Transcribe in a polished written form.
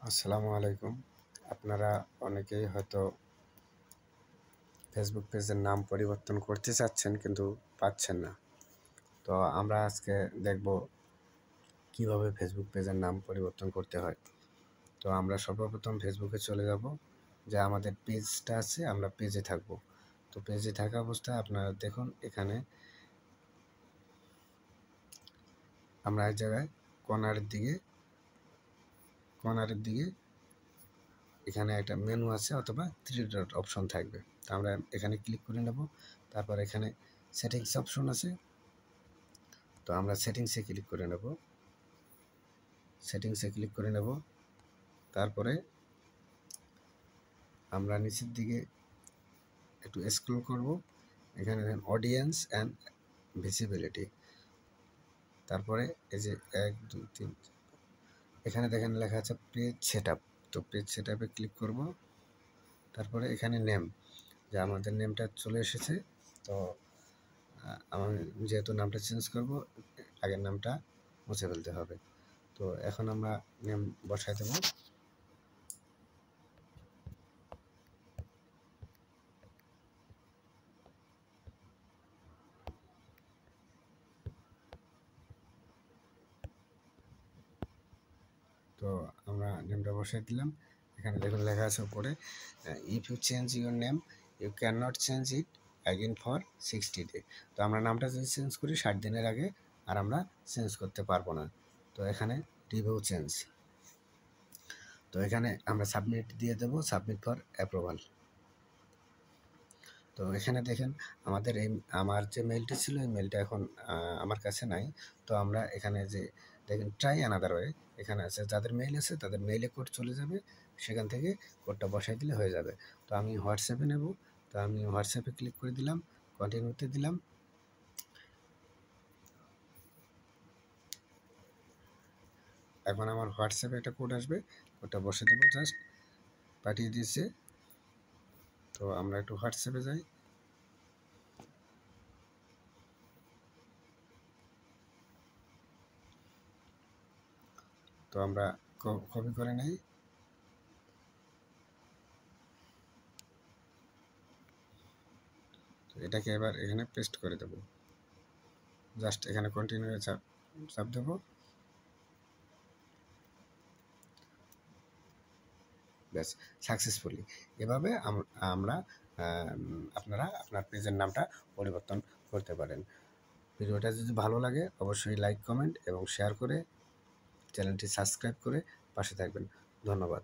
আসসালামু আলাইকুম। আপনারা অনেকেই হয়তো ফেসবুক পেজের নাম পরিবর্তন করতে চাচ্ছেন কিন্তু পাচ্ছেন না। তো আমরা আজকে দেখব কিভাবে ফেসবুক পেজের নাম পরিবর্তন করতে হয়। তো আমরা সর্বপ্রথম ফেসবুকে চলে যাব, যে আমাদের পেজটা আছে, আমরা পেজে থাকব। তো পেজে থাকা অবস্থায় আপনারা দেখুন, এখানে আমরা এক জায়গায় কর্নারের দিকে এখানে একটা মেনু আছে অথবা 3 ডট অপশন থাকবে। তো আমরা এখানে ক্লিক করে নেব। তারপর এখানে সেটিংস অপশন আছে, তো আমরা সেটিংসে ক্লিক করে নেব। তারপরে আমরা নিচের দিকে একটু স্ক্রল করব। এখানে দেখেন অডিয়েন্স অ্যান্ড ভিজিবিলিটি। তারপরে এই যে 1 2 3 এখানে দেখেন লেখা আছে পেজ সেটআপ। তো পেজ সেটআপে ক্লিক করব। তারপরে এখানে নেম, যে আমাদের নেমটা চলে এসেছে। তো আমার যেহেতু নামটা চেঞ্জ করব, আগের নামটা মুছে ফেলতে হবে। তো এখন আমরা নেম বসাই দেব। তো আমরা নেমটা বসাই দিলাম। এখানে দেখুন লেখা আছে উপরে, if you change your name you can not change it again for 60 day. তো আমরা নামটা যদি চেঞ্জ করি 60 দিনের আগে আর আমরা চেঞ্জ করতে পারবো না। তো এখানে রিভিউ চেঞ্জ, তো এখানে আমরা সাবমিট দিয়ে দেব, সাবমিট ফর অ্যাপ্রুভাল। তো এখানে দেখেন আমার যে মেইলটি ছিল, এই মেইলটা এখন আমার কাছে নাই। তো আমরা এখানে যে দেখেন ট্রাই অ্যানাদার ওয়ে, এখানে আছে যাদের মেইল আছে তাদের মেইলে কোড চলে যাবে, সেখান থেকে কোডটা বসাই দিলে হয়ে যাবে। তো আমি হোয়াটসঅ্যাপে নেব। তো আমি হোয়াটসঅ্যাপে ক্লিক করে দিলাম, কন্টিনিউতে দিলাম। এখন আমার হোয়াটসঅ্যাপে একটা কোড আসবে, কোডটা বসে দেবো, জাস্ট পাঠিয়ে দিয়েছে। তো আমরা একটু হোয়াটসঅ্যাপে যাই। তো আমরা কপি করে নেই। তো এটাকে এবার এখানে পেস্ট করে দেব, জাস্ট এখানে কন্টিনিউ চাপ দেবো। ব্যাস, সাকসেসফুলি। এভাবে আমরা আপনারা আপনার পেজের নামটা পরিবর্তন করতে পারেন। ভিডিওটা যদি ভালো লাগে অবশ্যই লাইক, কমেন্ট এবং শেয়ার করে চ্যানেলটি সাবস্ক্রাইব করে পাশে থাকবেন। ধন্যবাদ।